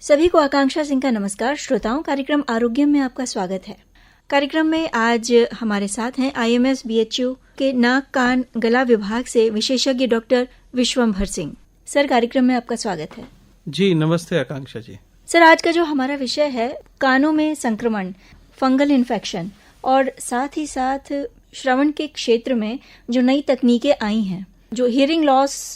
सभी को आकांक्षा सिंह का नमस्कार। श्रोताओं, कार्यक्रम आरोग्य में आपका स्वागत है। कार्यक्रम में आज हमारे साथ हैं IMS BHU के नाक कान गला विभाग से विशेषज्ञ डॉक्टर विश्वंभर सिंह। सर, कार्यक्रम में आपका स्वागत है। जी नमस्ते आकांक्षा जी। सर, आज का जो हमारा विषय है कानों में संक्रमण, फंगल इन्फेक्शन और साथ ही साथ श्रवण के क्षेत्र में जो नई तकनीकें आई हैं, जो हियरिंग लॉस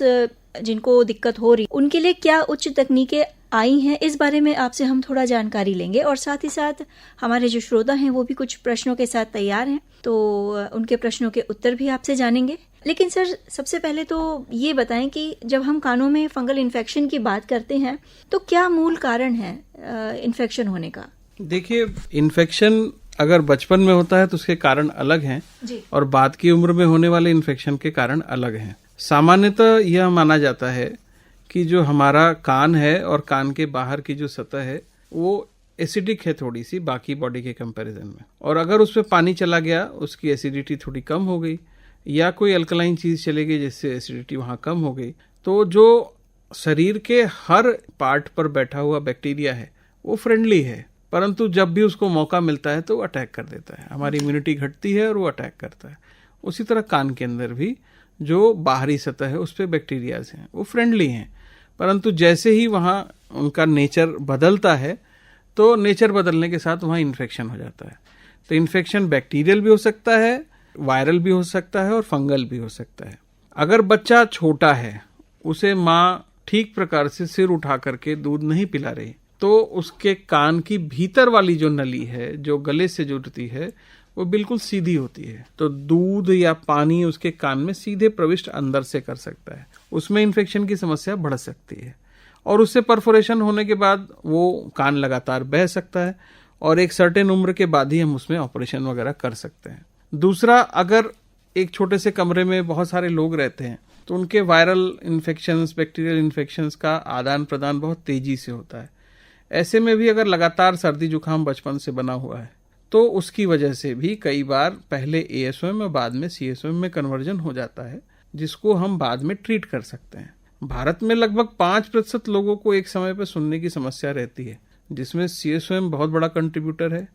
जिनको दिक्कत हो रही, उनके लिए क्या उच्च तकनीकें आई हैं, इस बारे में आपसे हम थोड़ा जानकारी लेंगे। और साथ ही साथ हमारे जो श्रोता हैं वो भी कुछ प्रश्नों के साथ तैयार हैं, तो उनके प्रश्नों के उत्तर भी आपसे जानेंगे। लेकिन सर, सबसे पहले तो ये बताएं कि जब हम कानों में फंगल इन्फेक्शन की बात करते हैं तो क्या मूल कारण है इन्फेक्शन होने का? देखिए, इन्फेक्शन अगर बचपन में होता है तो उसके कारण अलग हैं और बाद की उम्र में होने वाले इन्फेक्शन के कारण अलग हैं। सामान्यतः यह माना जाता है कि जो हमारा कान है और कान के बाहर की जो सतह है वो एसिडिक है थोड़ी सी बाकी बॉडी के कंपैरिजन में, और अगर उसमें पानी चला गया, उसकी एसिडिटी थोड़ी कम हो गई या कोई अल्कलाइन चीज चली गई जिससे एसिडिटी वहां कम हो गई, तो जो शरीर के हर पार्ट पर बैठा हुआ बैक्टीरिया है वो फ्रेंडली है, परंतु जब भी उसको मौका मिलता है तो वो अटैक कर देता है। हमारी इम्यूनिटी घटती है और वो अटैक करता है। उसी तरह कान के अंदर भी जो बाहरी सतह है उस पर बैक्टीरियाज हैं, वो फ्रेंडली हैं, परंतु जैसे ही वहाँ उनका नेचर बदलता है तो नेचर बदलने के साथ वहाँ इन्फेक्शन हो जाता है। तो इन्फेक्शन बैक्टीरियल भी हो सकता है, वायरल भी हो सकता है और फंगल भी हो सकता है। अगर बच्चा छोटा है, उसे माँ ठीक प्रकार से सिर उठा करके दूध नहीं पिला रही, तो उसके कान की भीतर वाली जो नली है जो गले से जुड़ती है वो बिल्कुल सीधी होती है, तो दूध या पानी उसके कान में सीधे प्रविष्ट अंदर से कर सकता है। उसमें इन्फेक्शन की समस्या बढ़ सकती है और उससे परफोरेशन होने के बाद वो कान लगातार बह सकता है और एक सर्टेन उम्र के बाद ही हम उसमें ऑपरेशन वगैरह कर सकते हैं। दूसरा, अगर एक छोटे से कमरे में बहुत सारे लोग रहते हैं तो उनके वायरल इन्फेक्शंस, बैक्टीरियल इन्फेक्शंस का आदान प्रदान बहुत तेजी से होता है। ऐसे में भी अगर लगातार सर्दी जुकाम बचपन से बना हुआ है तो उसकी वजह से भी कई बार पहले ASOM और बाद में CSOM में कन्वर्जन हो जाता है, जिसको हम बाद में ट्रीट कर सकते हैं। भारत में लगभग 5% लोगों को एक समय पर सुनने की समस्या रहती है, जिसमें CSOM बहुत बड़ा कंट्रीब्यूटर है।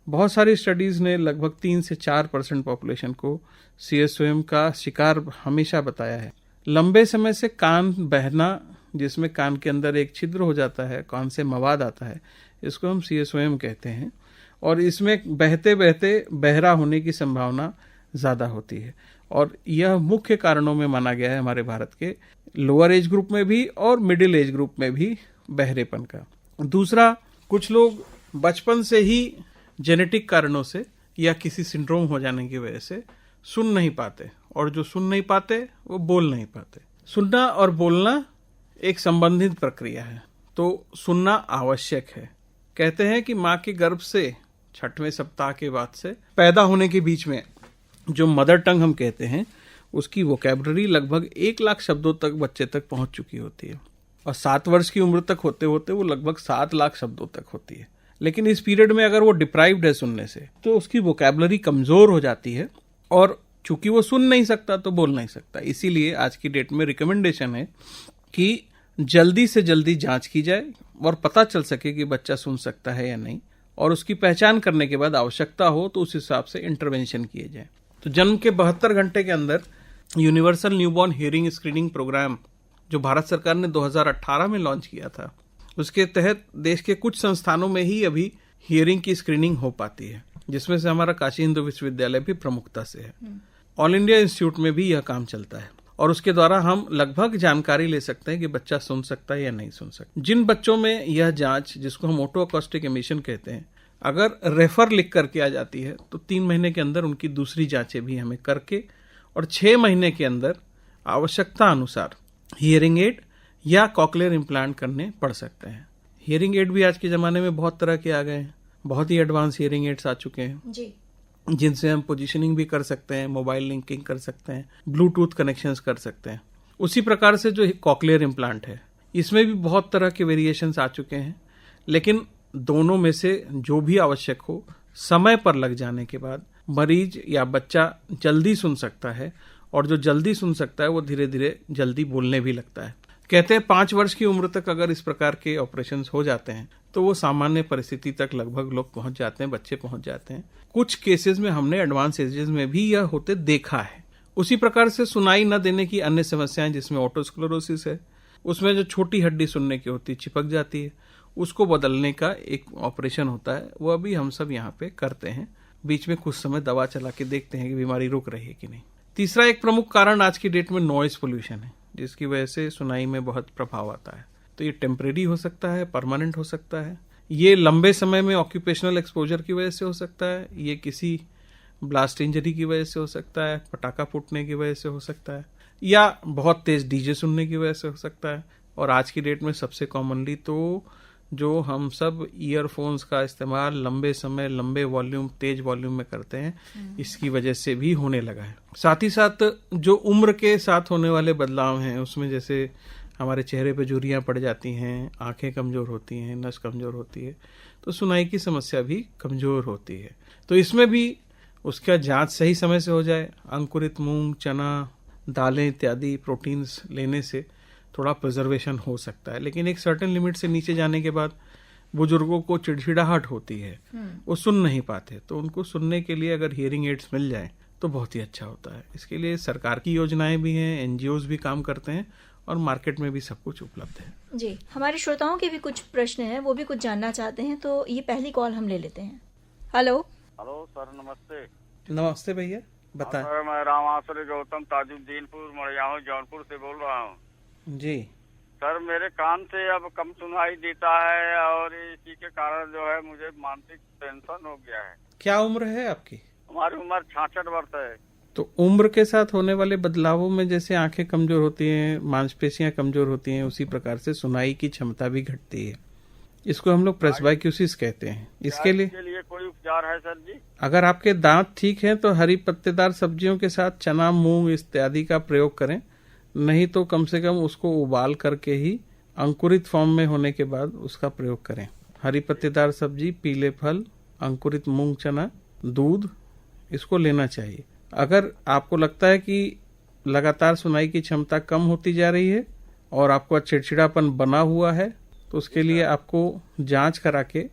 बहुत सारी स्टडीज ने लगभग 3 से 4% पॉपुलेशन को CSOM का शिकार हमेशा बताया है। लंबे समय से कान बहना, जिसमें कान के अंदर एक छिद्र हो जाता है, कान से मवाद आता है, इसको हम CSOM कहते हैं, और इसमें बहते बहते बहरा होने की संभावना ज़्यादा होती है और यह मुख्य कारणों में माना गया है हमारे भारत के लोअर एज ग्रुप में भी और मिडिल एज ग्रुप में भी बहरेपन का। दूसरा, कुछ लोग बचपन से ही जेनेटिक कारणों से या किसी सिंड्रोम हो जाने की वजह से सुन नहीं पाते, और जो सुन नहीं पाते वो बोल नहीं पाते। सुनना और बोलना एक संबंधित प्रक्रिया है, तो सुनना आवश्यक है। कहते हैं कि माँ के गर्भ से 6वें सप्ताह के बाद से पैदा होने के बीच में जो मदर टंग हम कहते हैं, उसकी वोकैबुलरी लगभग 1 लाख शब्दों तक बच्चे तक पहुंच चुकी होती है, और 7 वर्ष की उम्र तक होते होते वो लगभग 7 लाख शब्दों तक होती है। लेकिन इस पीरियड में अगर वो डिप्राइव्ड है सुनने से, तो उसकी वोकैबुलरी कमजोर हो जाती है, और चूंकि वो सुन नहीं सकता तो बोल नहीं सकता। इसीलिए आज की डेट में रिकमेंडेशन है कि जल्दी से जल्दी जांच की जाए और पता चल सके कि बच्चा सुन सकता है या नहीं, और उसकी पहचान करने के बाद आवश्यकता हो तो उस हिसाब से इंटरवेंशन किए जाए। तो जन्म के 72 घंटे के अंदर universal newborn hearing screening programme जो भारत सरकार ने 2018 में लॉन्च किया था, उसके तहत देश के कुछ संस्थानों में ही अभी हियरिंग की स्क्रीनिंग हो पाती है, जिसमें से हमारा काशी हिंदू विश्वविद्यालय भी प्रमुखता से है। ऑल इंडिया इंस्टीट्यूट में भी यह काम चलता है और उसके द्वारा हम लगभग जानकारी ले सकते हैं कि बच्चा सुन सकता है या नहीं सुन सकता। जिन बच्चों में यह जांच, जिसको हम ऑटो अकॉस्टिक एमिशन कहते हैं, अगर रेफर लिख करके आ जाती है तो 3 महीने के अंदर उनकी दूसरी जांचें भी हमें करके और 6 महीने के अंदर आवश्यकता अनुसार हियरिंग एड या कॉकलियर इम्प्लांट करने पड़ सकते हैं। हियरिंग एड भी आज के ज़माने में बहुत तरह के आ गए हैं, बहुत ही एडवांस हियरिंग एड्स आ चुके हैं जी, जिनसे हम पोजीशनिंग भी कर सकते हैं, मोबाइल लिंकिंग कर सकते हैं, ब्लूटूथ कनेक्शंस कर सकते हैं। उसी प्रकार से जो कॉकलियर इम्प्लांट है, इसमें भी बहुत तरह के वेरिएशंस आ चुके हैं, लेकिन दोनों में से जो भी आवश्यक हो, समय पर लग जाने के बाद मरीज या बच्चा जल्दी सुन सकता है, और जो जल्दी सुन सकता है वो धीरे धीरे जल्दी बोलने भी लगता है। कहते हैं 5 वर्ष की उम्र तक अगर इस प्रकार के ऑपरेशंस हो जाते हैं तो वो सामान्य परिस्थिति तक लगभग लोग पहुंच जाते हैं, बच्चे पहुंच जाते हैं। कुछ केसेस में हमने एडवांस एजेस में भी यह होते देखा है। उसी प्रकार से सुनाई न देने की अन्य समस्याएं जिसमें ऑटोस्क्लेरोसिस है, उसमें जो छोटी हड्डी सुनने की होती है चिपक जाती है, उसको बदलने का एक ऑपरेशन होता है, वो अभी हम सब यहाँ पे करते हैं। बीच में कुछ समय दवा चला के देखते हैं कि बीमारी रुक रही है कि नहीं। तीसरा एक प्रमुख कारण आज की डेट में नॉइज पोल्यूशन है, जिसकी वजह से सुनाई में बहुत प्रभाव आता है। तो ये टेम्परेरी हो सकता है, परमानेंट हो सकता है, ये लंबे समय में ऑक्यूपेशनल एक्सपोजर की वजह से हो सकता है, ये किसी ब्लास्ट इंजरी की वजह से हो सकता है, पटाखा फूटने की वजह से हो सकता है, या बहुत तेज डीजे सुनने की वजह से हो सकता है। और आज की डेट में सबसे कॉमनली तो जो हम सब ईयरफोन्स का इस्तेमाल लंबे समय, लंबे वॉल्यूम, तेज वॉल्यूम में करते हैं, इसकी वजह से भी होने लगा है। साथ ही साथ जो उम्र के साथ होने वाले बदलाव हैं, उसमें जैसे हमारे चेहरे पे झुर्रियाँ पड़ जाती हैं, आंखें कमजोर होती हैं, नस कमजोर होती है, तो सुनाई की समस्या भी कमजोर होती है। तो इसमें भी उसका जांच सही समय से हो जाए, अंकुरित मूंग, चना, दालें इत्यादि प्रोटीन्स लेने से थोड़ा प्रिजर्वेशन हो सकता है। लेकिन एक सर्टेन लिमिट से नीचे जाने के बाद बुजुर्गों को चिड़चिड़ाहट होती है, वो सुन नहीं पाते, तो उनको सुनने के लिए अगर हियरिंग एड्स मिल जाए तो बहुत ही अच्छा होता है। इसके लिए सरकार की योजनाएं भी हैं, एनजीओज भी काम करते हैं और मार्केट में भी सब कुछ उपलब्ध है। जी, हमारे श्रोताओं के भी कुछ प्रश्न हैं, वो भी कुछ जानना चाहते हैं, तो ये पहली कॉल हम ले लेते हैं। हेलो सर, नमस्ते। नमस्ते भैया, बताएं। सर, मैं रामाश्रय गौतम ताजुद्दीनपुर मड़ियाहू जौनपुर से बोल रहा हूँ जी। सर, मेरे कान से अब कम सुनाई देता है और इसी के कारण जो है मुझे मानसिक टेंशन हो गया है। क्या उम्र है आपकी? हमारी उम्र 66 वर्ष है। तो उम्र के साथ होने वाले बदलावों में जैसे आंखें कमजोर होती हैं, मांसपेशियां कमजोर होती हैं, उसी प्रकार से सुनाई की क्षमता भी घटती है। इसको हम लोग प्रेस्बाइक्यूसिस कहते हैं। इसके लिए कोई उपचार है सर जी? अगर आपके दांत ठीक हैं तो हरी पत्तेदार सब्जियों के साथ चना, मूंग इत्यादि का प्रयोग करें, नहीं तो कम से कम उसको उबाल करके ही अंकुरित फॉर्म में होने के बाद उसका प्रयोग करें। हरी पत्तेदार सब्जी, पीले फल, अंकुरित मूंग, चना, दूध, इसको लेना चाहिए। अगर आपको लगता है कि लगातार सुनाई की क्षमता कम होती जा रही है और आपको चिड़चिड़ापन बना हुआ है, तो उसके लिए आपको जांच करा के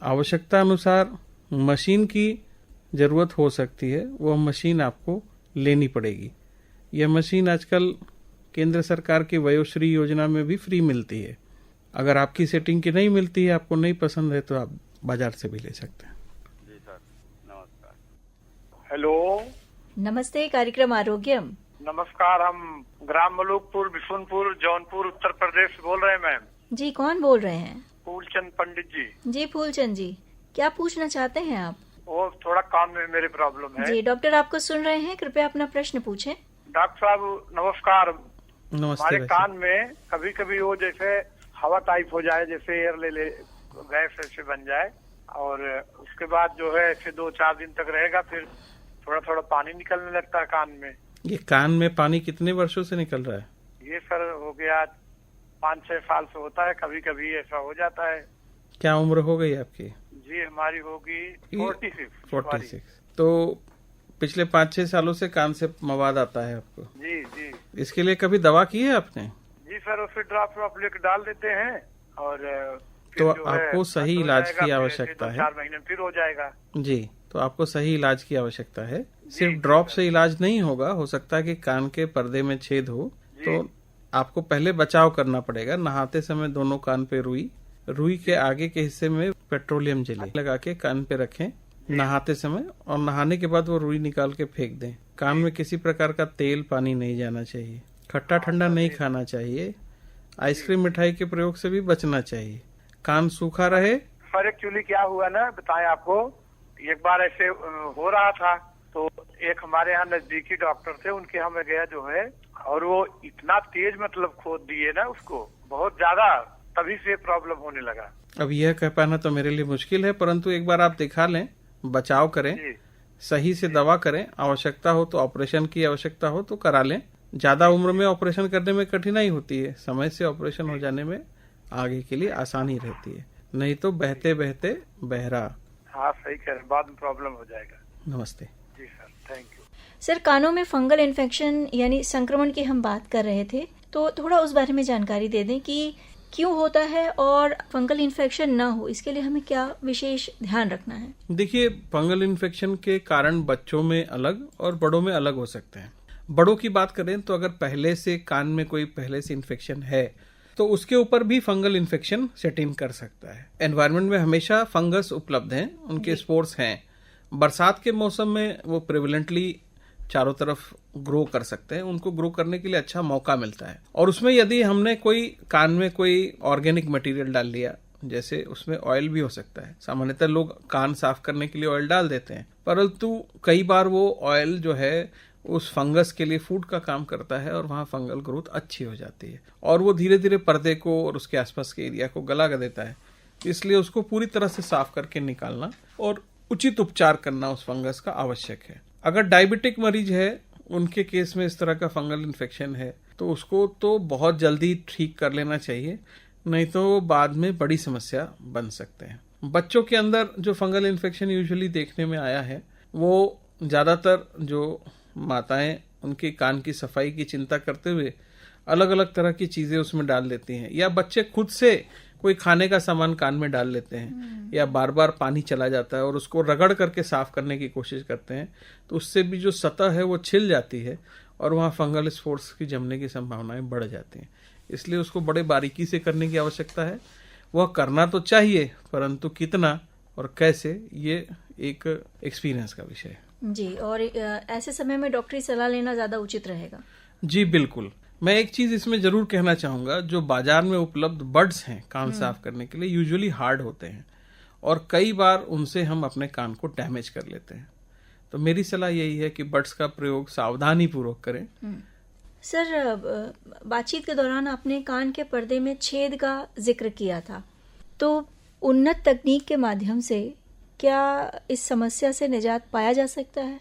आवश्यकता अनुसार मशीन की जरूरत हो सकती है, वह मशीन आपको लेनी पड़ेगी। यह मशीन आजकल केंद्र सरकार की वयोश्री योजना में भी फ्री मिलती है। अगर आपकी सेटिंग की नहीं मिलती है, आपको नहीं पसंद है, तो आप बाजार से भी ले सकते हैं। जी सर, नमस्कार। हेलो, नमस्ते, कार्यक्रम आरोग्यम। नमस्कार, हम ग्राम मलूकपुर, बिशुनपुर, जौनपुर, उत्तर प्रदेश बोल रहे हैं मैम। जी, कौन बोल रहे हैं? फूलचंद पंडित जी। जी फूलचंद जी, क्या पूछना चाहते हैं आप? वो थोड़ा कान में मेरे प्रॉब्लम है। जी, डॉक्टर आपको सुन रहे हैं, कृपया अपना प्रश्न पूछें। डॉक्टर साहब नमस्कार। नमस्ते। हमारे कान में कभी कभी वो जैसे हवा टाइप हो जाए, जैसे एयर ले गैस ऐसे बन जाए, और उसके बाद जो है ऐसे 2-4 दिन तक रहेगा, फिर थोड़ा थोड़ा पानी निकलने लगता है कान में। ये कान में पानी कितने वर्षों से निकल रहा है? ये सर हो गया 5-6 साल से होता है, कभी कभी ऐसा हो जाता है। क्या उम्र हो गई आपकी? जी, हमारी होगी 46। तो पिछले 5-6 सालों से कान से मवाद आता है आपको? जी जी। इसके लिए कभी दवा की है आपने? जी सर, उससे ड्रॉप लेकर डाल देते हैं, और तो आपको सही इलाज की आवश्यकता है। 4 महीने फिर हो जाएगा। जी, तो आपको सही इलाज की आवश्यकता है। सिर्फ ड्रॉप से इलाज नहीं होगा, हो सकता है कि कान के पर्दे में छेद हो, तो आपको पहले बचाव करना पड़ेगा। नहाते समय दोनों कान पे रुई के आगे के हिस्से में पेट्रोलियम जेली लगा के कान पे रखें नहाते समय, और नहाने के बाद वो रुई निकाल के फेंक दें। कान में किसी प्रकार का तेल, पानी नहीं जाना चाहिए। खट्टा ठंडा नहीं खाना चाहिए। आइसक्रीम, मिठाई के प्रयोग से भी बचना चाहिए। कान सूखा रहे। सर एक्चुअली क्या हुआ ना, बताएं आपको, एक बार ऐसे हो रहा था, तो एक हमारे यहाँ नजदीकी डॉक्टर थे, उनके यहाँ मैं गया जो है, और वो इतना तेज मतलब खोद दिए ना उसको, बहुत ज्यादा, तभी से प्रॉब्लम होने लगा। अब यह कह पाना तो मेरे लिए मुश्किल है, परंतु एक बार आप दिखा लें, बचाव करें, सही से दवा करें, आवश्यकता हो तो ऑपरेशन की आवश्यकता हो तो करा लें। ज्यादा उम्र में ऑपरेशन करने में कठिनाई होती है, समय से ऑपरेशन हो जाने में आगे के लिए आसानी रहती है, नहीं तो बहते बहते बहरा। हाँ सही कह रहे, बाद में प्रॉब्लम हो जाएगा। नमस्ते। जी सर, थैंक यू। सर, कानों में फंगल इन्फेक्शन यानी संक्रमण की हम बात कर रहे थे, तो थोड़ा उस बारे में जानकारी दे दें कि क्यों होता है और फंगल इन्फेक्शन ना हो, इसके लिए हमें क्या विशेष ध्यान रखना है? देखिए, फंगल इन्फेक्शन के कारण बच्चों में अलग और बड़ों में अलग हो सकते हैं। बड़ों की बात करें तो अगर पहले से कान में कोई पहले से इन्फेक्शन है तो उसके ऊपर भी फंगल इन्फेक्शन सेट इन कर सकता है। एनवायरनमेंट में हमेशा फंगस उपलब्ध हैं, उनके स्पोर्स हैं। बरसात के मौसम में वो प्रेवलेंटली चारों तरफ ग्रो कर सकते हैं, उनको ग्रो करने के लिए अच्छा मौका मिलता है। और उसमें यदि हमने कोई कान में कोई ऑर्गेनिक मटेरियल डाल लिया, जैसे उसमें ऑयल भी हो सकता है, सामान्यतः लोग कान साफ करने के लिए ऑयल डाल देते हैं, परंतु कई बार वो ऑयल जो है उस फंगस के लिए फूड का काम करता है और वहां फंगल ग्रोथ अच्छी हो जाती है और वो धीरे धीरे पर्दे को और उसके आसपास के एरिया को गला कर देता है। इसलिए उसको पूरी तरह से साफ करके निकालना और उचित उपचार करना उस फंगस का आवश्यक है। अगर डायबिटिक मरीज है, उनके केस में इस तरह का फंगल इन्फेक्शन है तो उसको तो बहुत जल्दी ठीक कर लेना चाहिए, नहीं तो बाद में बड़ी समस्या बन सकते हैं। बच्चों के अंदर जो फंगल इन्फेक्शन यूजुअली देखने में आया है वो ज्यादातर जो माताएं उनके कान की सफाई की चिंता करते हुए अलग अलग तरह की चीजें उसमें डाल लेती हैं, या बच्चे खुद से कोई खाने का सामान कान में डाल लेते हैं, या बार बार पानी चला जाता है और उसको रगड़ करके साफ करने की कोशिश करते हैं, तो उससे भी जो सतह है वो छिल जाती है और वहाँ फंगल स्पोर्स की जमने की संभावनाएं बढ़ जाती हैं। इसलिए उसको बड़े बारीकी से करने की आवश्यकता है। वह करना तो चाहिए, परंतु कितना और कैसे, ये एक एक्सपीरियंस का विषय है जी। और ऐसे समय में डॉक्टरी सलाह लेना ज्यादा उचित रहेगा। जी बिल्कुल। मैं एक चीज इसमें जरूर कहना चाहूंगा, जो बाजार में उपलब्ध बड्स हैं कान साफ करने के लिए यूजुअली हार्ड होते हैं और कई बार उनसे हम अपने कान को डैमेज कर लेते हैं। तो मेरी सलाह यही है कि बड्स का प्रयोग सावधानी पूर्वक करें। सर, बातचीत के दौरान आपने कान के पर्दे में छेद का जिक्र किया था, तो उन्नत तकनीक के माध्यम से क्या इस समस्या से निजात पाया जा सकता है?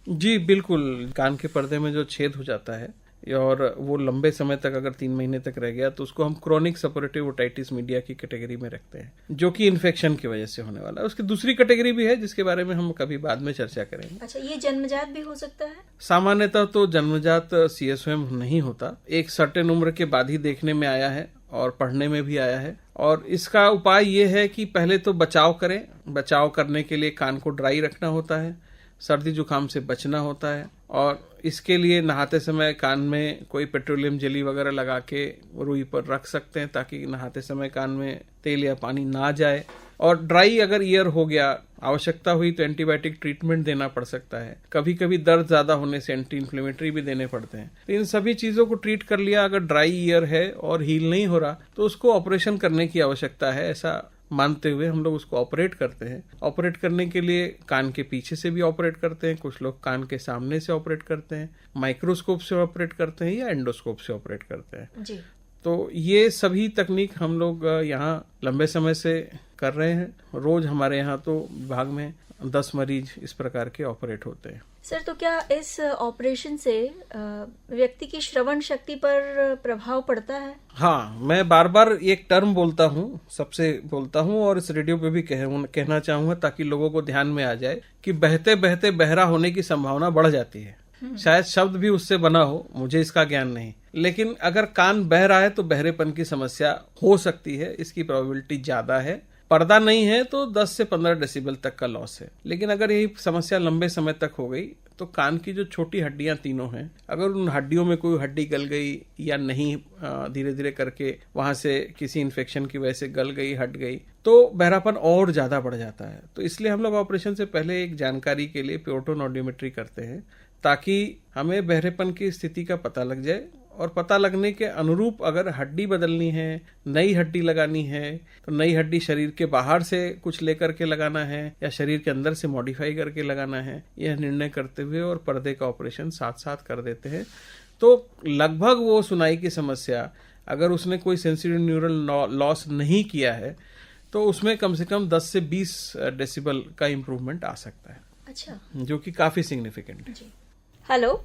जी बिल्कुल। कान के पर्दे में जो छेद हो जाता है और वो लंबे समय तक अगर 3 महीने तक रह गया तो उसको हम क्रोनिक सपोरेटिव ओटाइटिस मीडिया की कैटेगरी में रखते हैं, जो कि इन्फेक्शन की वजह से होने वाला है। उसकी दूसरी कैटेगरी भी है जिसके बारे में हम कभी बाद में चर्चा करेंगे। अच्छा, ये जन्मजात भी हो सकता है? सामान्यतः तो जन्मजात CSOM नहीं होता, एक सर्टेन उम्र के बाद ही देखने में आया है और पढ़ने में भी आया है। और इसका उपाय ये है कि पहले तो बचाव करें। बचाव करने के लिए कान को ड्राई रखना होता है, सर्दी जुकाम से बचना होता है, और इसके लिए नहाते समय कान में कोई पेट्रोलियम जेली वगैरह लगा के रुई पर रख सकते हैं ताकि नहाते समय कान में तेल या पानी ना जाए। और ड्राई अगर ईयर हो गया, आवश्यकता हुई तो एंटीबायोटिक ट्रीटमेंट देना पड़ सकता है। कभी कभी दर्द ज्यादा होने से एंटी इन्फ्लेमेटरी भी देने पड़ते हैं। तो इन सभी चीजों को ट्रीट कर लिया। अगर ड्राई ईयर है और हील नहीं हो रहा तो उसको ऑपरेशन करने की आवश्यकता है, ऐसा मानते हुए हम लोग उसको ऑपरेट करते हैं। ऑपरेट करने के लिए कान के पीछे से भी ऑपरेट करते हैं, कुछ लोग कान के सामने से ऑपरेट करते हैं, माइक्रोस्कोप से ऑपरेट करते हैं या एंडोस्कोप से ऑपरेट करते हैं जी। तो ये सभी तकनीक हम लोग यहाँ लंबे समय से कर रहे हैं। रोज हमारे यहाँ तो विभाग में 10 मरीज इस प्रकार के ऑपरेट होते हैं। सर, तो क्या इस ऑपरेशन से व्यक्ति की श्रवण शक्ति पर प्रभाव पड़ता है? हाँ, मैं बार बार एक टर्म बोलता हूँ, सबसे बोलता हूँ और इस रेडियो पे भी कहना चाहूंगा ताकि लोगों को ध्यान में आ जाए कि बहते बहते बहरा होने की संभावना बढ़ जाती है। शायद शब्द भी उससे बना हो, मुझे इसका ज्ञान नहीं, लेकिन अगर कान बह रहा है तो बहरेपन की समस्या हो सकती है, इसकी प्रोबेबिलिटी ज्यादा है। पर्दा नहीं है तो 10 से 15 डेसिबल तक का लॉस है। लेकिन अगर यही समस्या लंबे समय तक हो गई तो कान की जो छोटी हड्डियां तीनों हैं, अगर उन हड्डियों में कोई हड्डी गल गई या नहीं, धीरे धीरे करके वहां से किसी इन्फेक्शन की वजह से गल गई, हट गई, तो बहरापन और ज्यादा बढ़ जाता है। तो इसलिए हम लोग ऑपरेशन से पहले एक जानकारी के लिए प्योटोन ऑडियोमेट्री करते हैं ताकि हमें बहरेपन की स्थिति का पता लग जाए और पता लगने के अनुरूप अगर हड्डी बदलनी है, नई हड्डी लगानी है, तो नई हड्डी शरीर के बाहर से कुछ लेकर के लगाना है या शरीर के अंदर से मॉडिफाई करके लगाना है, यह निर्णय करते हुए और पर्दे का ऑपरेशन साथ साथ कर देते हैं। तो लगभग वो सुनाई की समस्या, अगर उसने कोई सेंसिटिव न्यूरल लॉस नहीं किया है तो उसमें कम से कम 10 से 20 डेसिबल का इम्प्रूवमेंट आ सकता है। अच्छा, जो कि काफी सिग्निफिकेंट है। हेलो।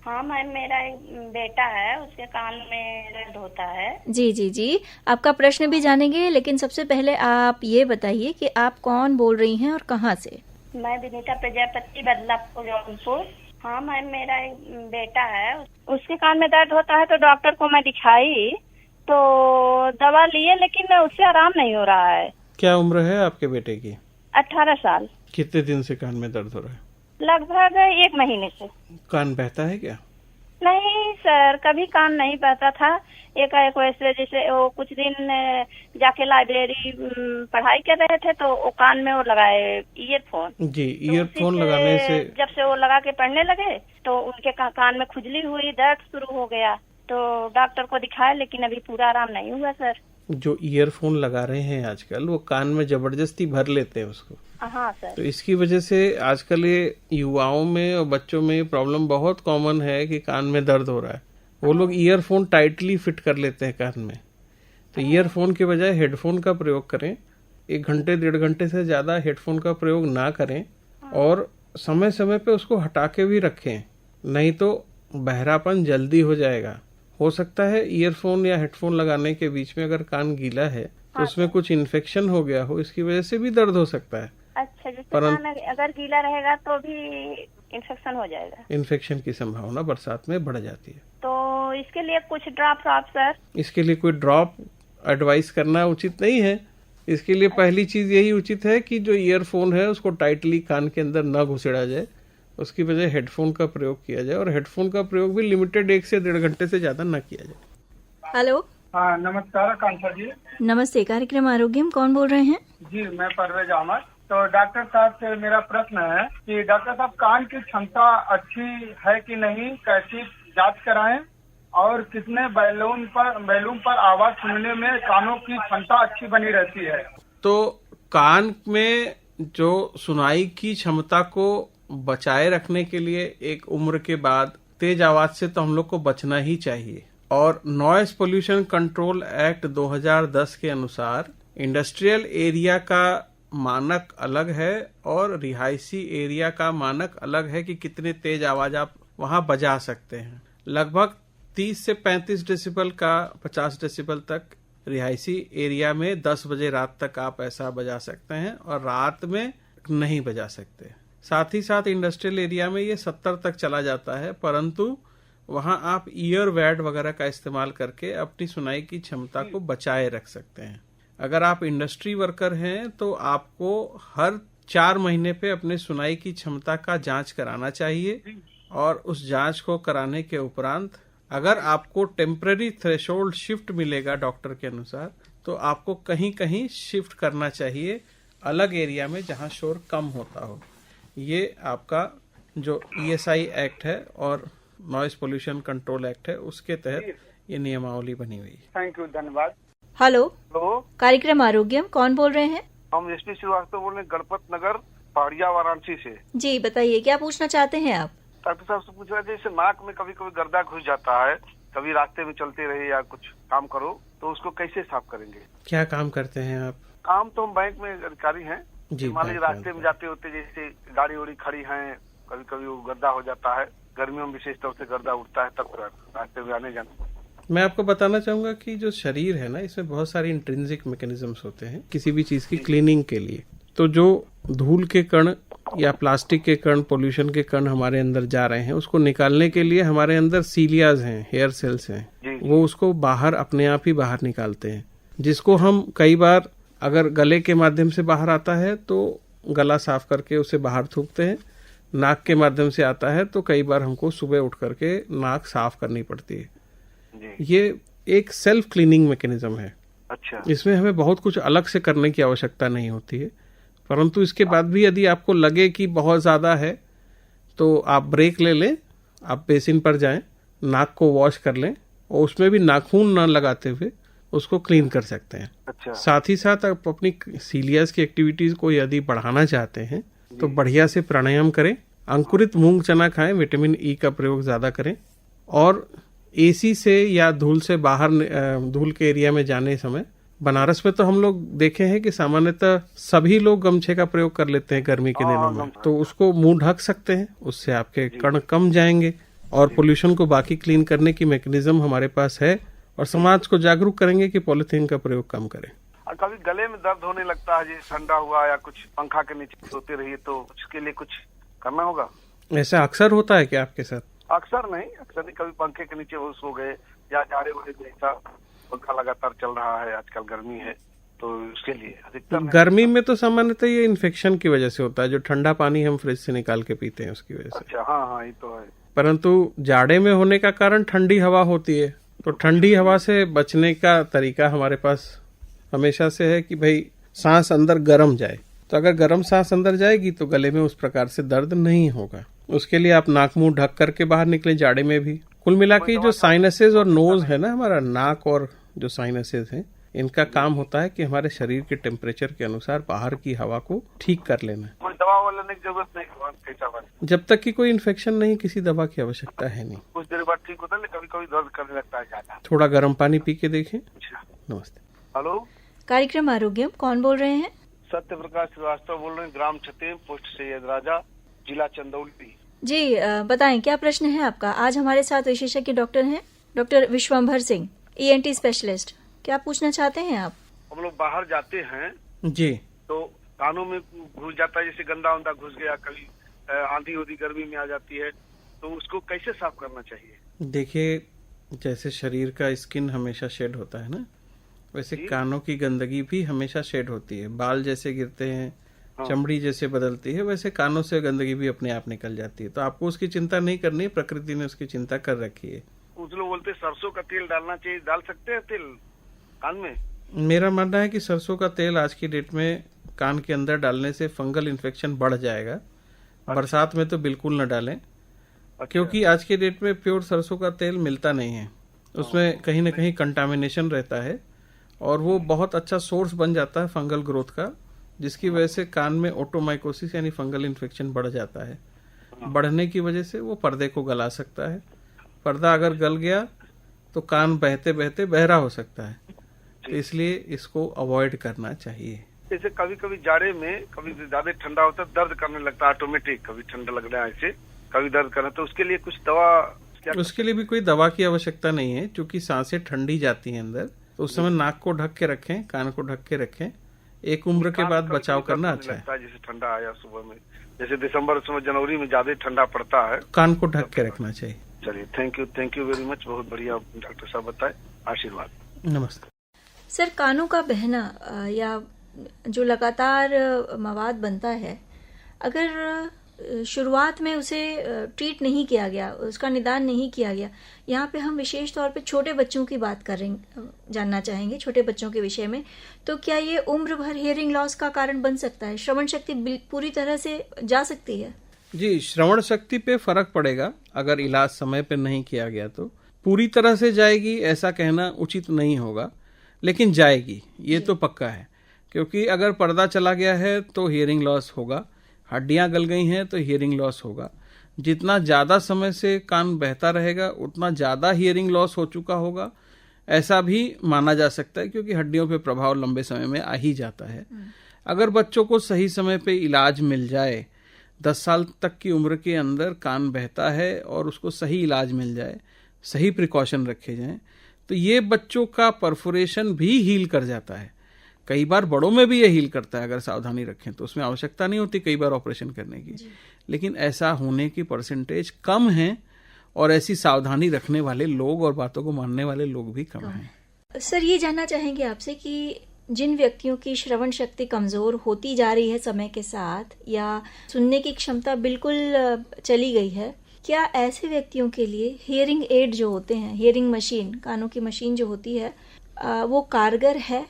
हाँ मैम, मेरा एक बेटा है, उसके कान में दर्द होता है। जी जी जी, आपका प्रश्न भी जानेंगे, लेकिन सबसे पहले आप ये बताइए कि आप कौन बोल रही हैं और कहाँ से? मैं विनीता प्रजापति, बदलापुर जौनपुर। हाँ मैम, मेरा एक बेटा है, उसके कान में दर्द होता है तो डॉक्टर को मैं दिखाई तो दवा लिए, लेकिन उससे आराम नहीं हो रहा है। क्या उम्र है आपके बेटे की? 18 साल। कितने दिन से कान में दर्द हो रहा है? लगभग 1 महीने से। कान बहता है क्या? नहीं सर, कभी कान नहीं बहता था। एकाएक वैसे जैसे वो कुछ दिन जाके लाइब्रेरी पढ़ाई कर रहे थे तो वो कान में वो लगाए ईयरफोन। जी, ईयरफोन लगाने से जब से वो लगा के पढ़ने लगे तो उनके कान में खुजली हुई, दर्द शुरू हो गया, तो डॉक्टर को दिखाया लेकिन अभी पूरा आराम नहीं हुआ सर। जो ईयरफोन लगा रहे हैं आजकल, वो कान में जबरदस्ती भर लेते हैं उसको। हाँ सर। तो इसकी वजह से आजकल ये युवाओं में और बच्चों में प्रॉब्लम बहुत कॉमन है कि कान में दर्द हो रहा है। वो लोग ईयरफोन टाइटली फिट कर लेते हैं कान में। तो ईयरफोन के बजाय हेडफोन का प्रयोग करें। 1 घंटे 1.5 घंटे से ज्यादा हेडफोन का प्रयोग ना करें और समय समय पे उसको हटा के भी रखें, नहीं तो बहरापन जल्दी हो जाएगा। हो सकता है ईयरफोन या हेडफोन लगाने के बीच में अगर कान गीला है तो उसमें कुछ इन्फेक्शन हो गया हो, इसकी वजह से भी दर्द हो सकता है। अच्छा, जैसे कान अगर गीला रहेगा तो भी इन्फेक्शन हो जाएगा? इन्फेक्शन की संभावना बरसात में बढ़ जाती है। तो इसके लिए कुछ ड्रॉप आप सर? इसके लिए कोई ड्रॉप एडवाइस करना उचित नहीं है। इसके लिए पहली चीज यही उचित है कि जो ईयरफोन है उसको टाइटली कान के अंदर न घुसेड़ा जाए, उसकी बजाय हेडफोन का प्रयोग किया जाए और हेडफोन का प्रयोग भी लिमिटेड 1 से 1.5 घंटे से ज्यादा न किया जाए। हेलो। हाँ नमस्कार कांता जी। नमस्ते, कार्यक्रम आरोग्यम, कौन बोल रहे हैं? जी मैं परवेज अहमद। तो डॉक्टर साहब से मेरा प्रश्न है कि डॉक्टर साहब कान की क्षमता अच्छी है कि नहीं, कैसी जांच कराएं और कितने बैलून पर आवाज सुनने में कानों की क्षमता अच्छी बनी रहती है? तो कान में जो सुनाई की क्षमता को बचाए रखने के लिए एक उम्र के बाद तेज आवाज से तो हम लोग को बचना ही चाहिए। और नॉइस पोल्यूशन कंट्रोल एक्ट 2010 के अनुसार इंडस्ट्रियल एरिया का मानक अलग है और रिहायशी एरिया का मानक अलग है कि कितने तेज आवाज आप वहां बजा सकते हैं। लगभग 30 से 35 डेसिबल का 50 डेसिबल तक रिहायशी एरिया में 10 बजे रात तक आप ऐसा बजा सकते हैं और रात में नहीं बजा सकते। साथ ही साथ इंडस्ट्रियल एरिया में ये 70 तक चला जाता है, परंतु वहां आप ईयर वैड वगैरह का इस्तेमाल करके अपनी सुनाई की क्षमता को बचाए रख सकते हैं। अगर आप इंडस्ट्री वर्कर हैं तो आपको हर 4 महीने पे अपने सुनाई की क्षमता का जांच कराना चाहिए और उस जांच को कराने के उपरांत अगर आपको टेम्पररी थ्रेशोल्ड शिफ्ट मिलेगा डॉक्टर के अनुसार तो आपको कहीं कहीं शिफ्ट करना चाहिए अलग एरिया में जहां शोर कम होता हो। ये आपका जो ESI एक्ट है और नॉइस पोल्यूशन कंट्रोल एक्ट है उसके तहत ये नियमावली बनी हुई है। थैंक यू, धन्यवाद। हेलो। हेलो, कार्यक्रम आरोग्यम, कौन बोल रहे हैं? हम एसपी श्रीवास्तव बोल रहे हैं, गणपत नगर, पहाड़िया, वाराणसी से। जी बताइए, क्या पूछना चाहते हैं आप? डॉक्टर साहब से पूछ रहे थे, जैसे नाक में कभी कभी गर्दा घुस जाता है, कभी रास्ते में चलते रहे या कुछ काम करो तो उसको कैसे साफ करेंगे? क्या काम करते हैं आप? काम तो हम बैंक में अधिकारी हैं। जी, मान लीजिए रास्ते में जाते होते जैसे गाड़ी उड़ी खड़ी है, कभी कभी वो गर्दा हो जाता है, गर्मियों में विशेष तौर से गर्दा उठता है, तब रास्ते में आने जाने। मैं आपको बताना चाहूंगा कि जो शरीर है ना, इसमें बहुत सारी इंट्रिंसिक मैकेनिज्म्स होते हैं किसी भी चीज की क्लीनिंग के लिए। तो जो धूल के कण या प्लास्टिक के कण, पोल्यूशन के कण हमारे अंदर जा रहे हैं, उसको निकालने के लिए हमारे अंदर सीलियाज हैं, हेयर सेल्स हैं, वो उसको बाहर अपने आप ही बाहर निकालते हैं, जिसको हम कई बार अगर गले के माध्यम से बाहर आता है तो गला साफ करके उसे बाहर थूकते हैं, नाक के माध्यम से आता है तो कई बार हमको सुबह उठ करके नाक साफ करनी पड़ती है। ये एक सेल्फ क्लीनिंग मैकेनिज्म है। अच्छा। इसमें हमें बहुत कुछ अलग से करने की आवश्यकता नहीं होती है, परंतु इसके बाद भी यदि आपको लगे कि बहुत ज्यादा है तो आप ब्रेक ले लें, आप बेसिन पर जाएं, नाक को वॉश कर लें और उसमें भी नाखून न लगाते हुए उसको क्लीन कर सकते हैं। अच्छा। साथ ही साथ आप अपनी सीलियास की एक्टिविटीज को यदि बढ़ाना चाहते हैं तो बढ़िया से प्राणायाम करें, अंकुरित मूंग चना खाएं, विटामिन ई का प्रयोग ज्यादा करें और एसी से या धूल से बाहर धूल के एरिया में जाने समय, बनारस में तो हम लोग देखे हैं कि सामान्यतः सभी लोग गमछे का प्रयोग कर लेते हैं गर्मी के दिनों में, तो उसको मुंह ढक सकते हैं, उससे आपके कण कम जाएंगे और पोल्यूशन को बाकी क्लीन करने की मैकेनिज्म हमारे पास है और समाज को जागरूक करेंगे कि पॉलिथीन का प्रयोग कम करें। और कभी गले में दर्द होने लगता है, जैसे ठंडा हुआ या कुछ पंखा के नीचे सोते रहिए, तो उसके लिए कुछ करना होगा? ऐसा अक्सर होता है क्या आपके साथ? अक्सर नहीं, कभी पंखे के नीचे वो सो गए या जाड़े वाले जैसा पंखा लगातार चल रहा है, आजकल गर्मी है तो उसके लिए अधिकतर गर्मी में तो सामान्यतः ये इन्फेक्शन की वजह से होता है, जो ठंडा पानी हम फ्रिज से निकाल के पीते हैं उसकी वजह से। अच्छा, हाँ ये तो है। परंतु जाड़े में होने का कारण ठंडी हवा होती है, तो ठंडी हवा से बचने का तरीका हमारे पास हमेशा से है कि भाई सांस अंदर गर्म जाए। तो अगर गर्म सांस अंदर जाएगी तो गले में उस प्रकार से दर्द नहीं होगा। उसके लिए आप नाक मुंह ढक करके बाहर निकले जाड़े में भी। कुल मिला के जो साइनसेस और नोज है ना, हमारा नाक और जो साइनसेस है, इनका काम होता है कि हमारे शरीर के टेम्परेचर के अनुसार बाहर की हवा को ठीक कर लेना। कोई दवा लेने की जरूरत नहीं, जब तक कि कोई इन्फेक्शन नहीं, किसी दवा की आवश्यकता है नहीं। कुछ देर बाद ठीक होता है, कभी कभी दर्द करने लगता है ज्यादा। थोड़ा गर्म पानी पी के देखें। नमस्ते। हेलो, कार्यक्रम आरोग्यम, कौन बोल रहे हैं? सत्य प्रकाश श्रीवास्तव बोल रहे हैं, ग्राम छतेम, पोस्ट सैयद राजा, जिला चंदौली। जी बताएं, क्या प्रश्न है आपका? आज हमारे साथ विशेषज्ञ डॉक्टर हैं, doctor Vishwambhar Singh, ENT specialist. क्या पूछना चाहते हैं आप? हम लोग बाहर जाते हैं जी, तो कानों में घुस जाता है, जैसे गंदा उंदा घुस गया, कभी आंधी होती गर्मी में आ जाती है, तो उसको कैसे साफ करना चाहिए? देखिए, जैसे शरीर का स्किन हमेशा शेड होता है ना, वैसे कानों की गंदगी भी हमेशा शेड होती है। बाल जैसे गिरते हैं, चमड़ी जैसे बदलती है, वैसे कानों से गंदगी भी अपने आप निकल जाती है। तो आपको उसकी चिंता नहीं करनी है, प्रकृति ने उसकी चिंता कर रखी है। कुछ लोग बोलते हैं सरसों का तेल डालना चाहिए, डाल सकते हैं तेल कान में? मेरा मानना है कि सरसों का तेल आज की डेट में कान के अंदर डालने से फंगल इन्फेक्शन बढ़ जाएगा। बरसात में तो बिल्कुल न डालें, क्योंकि आज के डेट में प्योर सरसों का तेल मिलता नहीं है। उसमें कहीं ना कहीं कंटामिनेशन रहता है और वो बहुत अच्छा सोर्स बन जाता है फंगल ग्रोथ का, जिसकी वजह से कान में ओटोमाइकोसिस यानी फंगल इन्फेक्शन बढ़ जाता है। बढ़ने की वजह से वो पर्दे को गला सकता है। पर्दा अगर गल गया तो कान बहते बहते बहरा हो सकता है, तो इसलिए इसको अवॉइड करना चाहिए। जैसे कभी कभी जाड़े में कभी ज्यादा ठंडा होता है, दर्द करने लगता है ऑटोमेटिक, कभी ठंडा लग रहा है ऐसे, कभी दर्द करना, तो उसके लिए कुछ दवा? उसके लिए भी कोई दवा की आवश्यकता नहीं है, क्योंकि सांसें ठंडी जाती हैं अंदर, तो उस समय नाक को ढक के रखें, कान को ढक के रखें। एक उम्र के बाद बचाव करना अच्छा है। जैसे ठंडा आया सुबह में, जैसे दिसंबर जनवरी में ज्यादा ठंडा पड़ता है, कान को ढक के रखना चाहिए। चलिए, थैंक यू वेरी मच, बहुत बढ़िया डॉक्टर साहब बताए, आशीर्वाद। नमस्ते सर। कानों का बहना या जो लगातार मवाद बनता है, अगर शुरुआत में उसे ट्रीट नहीं किया गया, उसका निदान नहीं किया गया, यहाँ पे हम विशेष तौर पे छोटे बच्चों की बात जानना चाहेंगे, छोटे बच्चों के विषय में, तो क्या ये उम्र भर हियरिंग लॉस का कारण बन सकता है? श्रवण शक्ति पूरी तरह से जा सकती है? जी, श्रवण शक्ति पे फर्क पड़ेगा अगर इलाज समय पे नहीं किया गया तो। पूरी तरह से जाएगी ऐसा कहना उचित नहीं होगा, लेकिन जाएगी ये तो पक्का है, क्योंकि अगर पर्दा चला गया है तो हियरिंग लॉस होगा, हड्डियां गल गई हैं तो हियरिंग लॉस होगा। जितना ज्यादा समय से कान बहता रहेगा उतना ज्यादा हियरिंग लॉस हो चुका होगा, ऐसा भी माना जा सकता है, क्योंकि हड्डियों पे प्रभाव लंबे समय में आ ही जाता है। अगर बच्चों को सही समय पे इलाज मिल जाए, 10 साल तक की उम्र के अंदर कान बहता है और उसको सही इलाज मिल जाए, सही प्रिकॉशन रखे जाएं, तो ये बच्चों का परफोरेशन भी हील कर जाता है। कई बार बड़ों में भी ये हील करता है अगर सावधानी रखें तो, उसमें आवश्यकता नहीं होती कई बार ऑपरेशन करने की, लेकिन ऐसा होने की परसेंटेज कम है और ऐसी सावधानी रखने वाले लोग और बातों को मानने वाले लोग भी कम हैं। सर, ये जानना चाहेंगे आपसे कि जिन व्यक्तियों की श्रवण शक्ति कमजोर होती जा रही है समय के साथ, या सुनने की क्षमता बिल्कुल चली गई है, क्या ऐसे व्यक्तियों के लिए हियरिंग एड जो होते हैं, हियरिंग मशीन, कानों की मशीन जो होती है, वो कारगर है?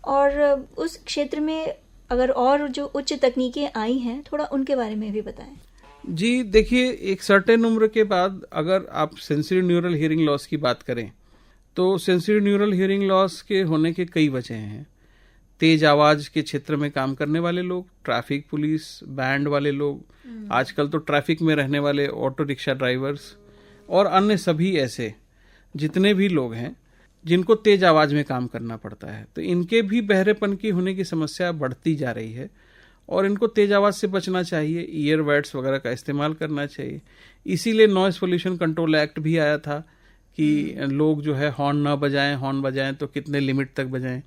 और उस क्षेत्र में अगर और जो उच्च तकनीकें आई हैं, थोड़ा उनके बारे में भी बताएं। जी देखिए, एक सर्टेन उम्र के बाद अगर आप सेंसरी न्यूरल हियरिंग लॉस की बात करें तो सेंसरी न्यूरल हियरिंग लॉस के होने के कई वजह हैं। तेज आवाज के क्षेत्र में काम करने वाले लोग, ट्रैफिक पुलिस, बैंड वाले लोग, आजकल तो ट्रैफिक में रहने वाले ऑटो रिक्शा ड्राइवर्स और अन्य सभी ऐसे जितने भी लोग हैं जिनको तेज आवाज में काम करना पड़ता है, तो इनके भी बहरेपन की होने की समस्या बढ़ती जा रही है और इनको तेज आवाज से बचना चाहिए, ईयरबड्स वगैरह का इस्तेमाल करना चाहिए। इसीलिए नॉइस पोल्यूशन कंट्रोल एक्ट भी आया था कि लोग जो है हॉर्न ना बजाएं, हॉर्न बजाएं तो कितने लिमिट तक बजाएं,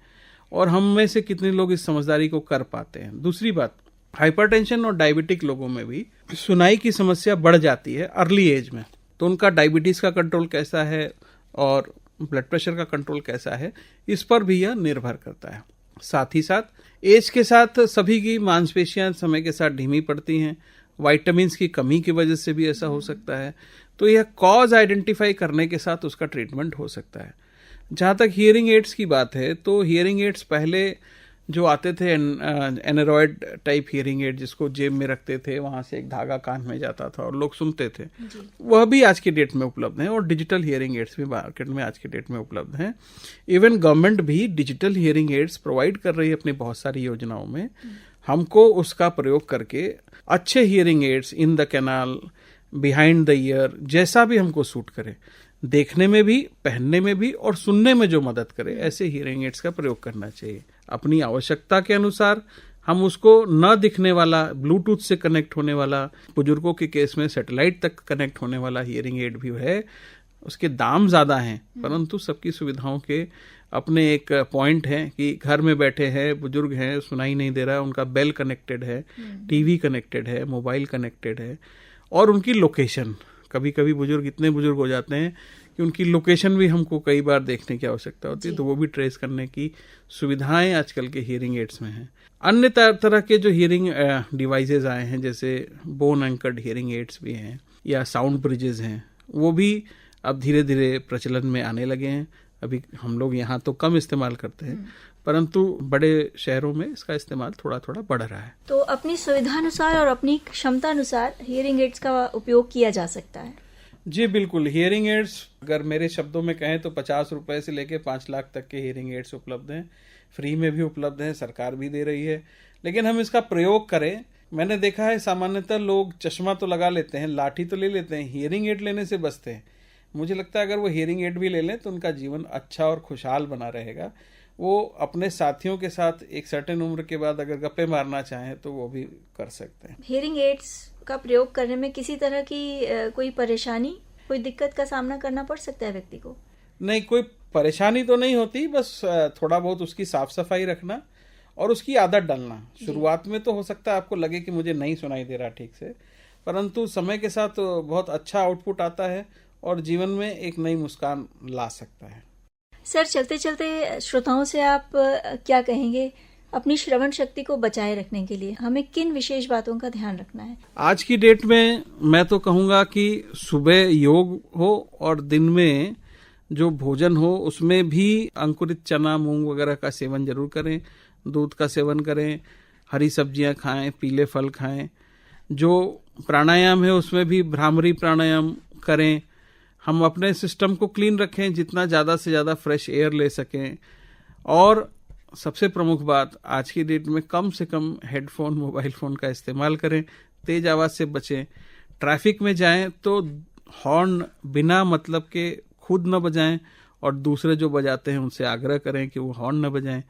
और हम में से कितने लोग इस समझदारी को कर पाते हैं। दूसरी बात, हाइपरटेंशन और डायबिटिक लोगों में भी सुनाई की समस्या बढ़ जाती है अर्ली एज में, तो उनका डायबिटीज का कंट्रोल कैसा है और ब्लड प्रेशर का कंट्रोल कैसा है, इस पर भी यह निर्भर करता है। साथ ही साथ एज के साथ सभी की मांसपेशियां समय के साथ धीमी पड़ती हैं, विटामिन्स की कमी की वजह से भी ऐसा हो सकता है। तो यह कॉज आइडेंटिफाई करने के साथ उसका ट्रीटमेंट हो सकता है। जहाँ तक हियरिंग एड्स की बात है, तो हियरिंग एड्स पहले जो आते थे एनरॉयड टाइप हियरिंग एड, जिसको जेब में रखते थे, वहां से एक धागा कान में जाता था और लोग सुनते थे, वह भी आज की डेट में उपलब्ध हैं और डिजिटल हियरिंग एड्स भी मार्केट में आज की डेट में उपलब्ध हैं। इवन गवर्नमेंट भी डिजिटल हियरिंग एड्स प्रोवाइड कर रही है अपनी बहुत सारी योजनाओं में। हमको उसका प्रयोग करके अच्छे hearing aids in the canal, behind the year, जैसा भी हमको सूट करे, देखने में भी, पहनने में भी और सुनने में जो मदद करे, ऐसे हियरिंग एड्स का प्रयोग करना चाहिए। अपनी आवश्यकता के अनुसार हम उसको न दिखने वाला, ब्लूटूथ से कनेक्ट होने वाला, बुजुर्गों के केस में सैटेलाइट तक कनेक्ट होने वाला हियरिंग एड भी है। उसके दाम ज्यादा हैं, परंतु सबकी सुविधाओं के अपने एक पॉइंट है कि घर में बैठे हैं, बुजुर्ग हैं, सुनाई नहीं दे रहा है, उनका बेल कनेक्टेड है, टीवी कनेक्टेड है, मोबाइल कनेक्टेड है, और उनकी लोकेशन, कभी कभी बुजुर्ग इतने बुजुर्ग हो जाते हैं कि उनकी लोकेशन भी हमको कई बार देखने की आवश्यकता होती है, तो वो भी ट्रेस करने की सुविधाएं आजकल के हियरिंग एड्स में हैं। अन्य तरह के जो हियरिंग डिवाइसेज आए हैं, जैसे बोन एंकर्ड हियरिंग एड्स भी हैं या साउंड ब्रिजेस हैं, वो भी अब धीरे धीरे प्रचलन में आने लगे हैं। अभी हम लोग यहाँ तो कम इस्तेमाल करते हैं, परंतु बड़े शहरों में इसका इस्तेमाल थोड़ा थोड़ा बढ़ रहा है। तो अपनी सुविधानुसार और अपनी क्षमता अनुसार हियरिंग एड्स का उपयोग किया जा सकता है। जी बिल्कुल। हियरिंग एड्स अगर मेरे शब्दों में कहें तो 50 रुपए से लेके 5 लाख तक के हियरिंग एड्स उपलब्ध हैं। फ्री में भी उपलब्ध हैं, सरकार भी दे रही है। लेकिन हम इसका प्रयोग करें। मैंने देखा है सामान्यतः लोग चश्मा तो लगा लेते हैं, लाठी तो ले लेते हैं, हियरिंग एड लेने से बचते हैं। मुझे लगता है अगर वो हियरिंग एड भी ले लें तो उनका जीवन अच्छा और खुशहाल बना रहेगा। वो अपने साथियों के साथ एक सर्टेन उम्र के बाद अगर गप्पे मारना चाहें तो वो भी कर सकते हैं। हियरिंग एड्स का प्रयोग करने में किसी तरह की कोई परेशानी, कोई दिक्कत का सामना करना पड़ सकता है व्यक्ति को? नहीं, कोई परेशानी तो नहीं होती, बस थोड़ा बहुत उसकी साफ सफाई रखना और उसकी आदत डालना। शुरुआत में तो हो सकता है आपको लगे कि मुझे नहीं सुनाई दे रहा ठीक से, परंतु समय के साथ बहुत अच्छा आउटपुट आता है और जीवन में एक नई मुस्कान ला सकता है। सर, चलते चलते श्रोताओं से आप क्या कहेंगे अपनी श्रवण शक्ति को बचाए रखने के लिए हमें किन विशेष बातों का ध्यान रखना है? आज की डेट में मैं तो कहूंगा कि सुबह योग हो और दिन में जो भोजन हो उसमें भी अंकुरित चना, मूंग वगैरह का सेवन जरूर करें, दूध का सेवन करें, हरी सब्जियां खाएं, पीले फल खाएं। जो प्राणायाम है उसमें भी भ्रामरी प्राणायाम करें। हम अपने सिस्टम को क्लीन रखें, जितना ज़्यादा से ज़्यादा फ्रेश एयर ले सकें। और सबसे प्रमुख बात, आज की डेट में कम से कम हेडफोन, मोबाइल फ़ोन का इस्तेमाल करें, तेज आवाज़ से बचें। ट्रैफिक में जाएं तो हॉर्न बिना मतलब के खुद न बजाएं और दूसरे जो बजाते हैं उनसे आग्रह करें कि वो हॉर्न न बजाएं।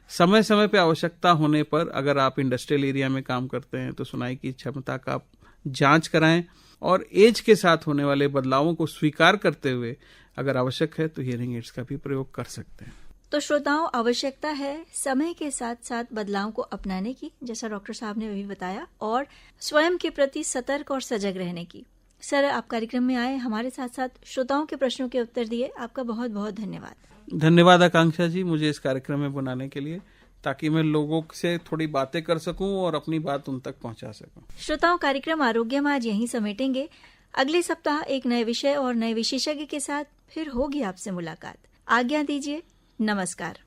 समय समय पे आवश्यकता होने पर अगर आप इंडस्ट्रियल एरिया में काम करते हैं तो सुनाई की क्षमता का जांच कराएं और एज के साथ होने वाले बदलावों को स्वीकार करते हुए अगर आवश्यक है तो हियरिंग एड्स का भी प्रयोग कर सकते हैं। तो श्रोताओं, आवश्यकता है समय के साथ साथ बदलाव को अपनाने की, जैसा डॉक्टर साहब ने अभी बताया, और स्वयं के प्रति सतर्क और सजग रहने की। सर, आप कार्यक्रम में आए, हमारे साथ साथ श्रोताओं के प्रश्नों के उत्तर दिए, आपका बहुत बहुत धन्यवाद। धन्यवाद आकांक्षा जी, मुझे इस कार्यक्रम में बुलाने के लिए, ताकि मैं लोगों से थोड़ी बातें कर सकूं और अपनी बात उन तक पहुंचा सकूं। श्रोताओं, कार्यक्रम आरोग्य में आज यहीं समेटेंगे। अगले सप्ताह एक नए विषय और नए विशेषज्ञ के साथ फिर होगी आपसे मुलाकात। आज्ञा दीजिए, नमस्कार।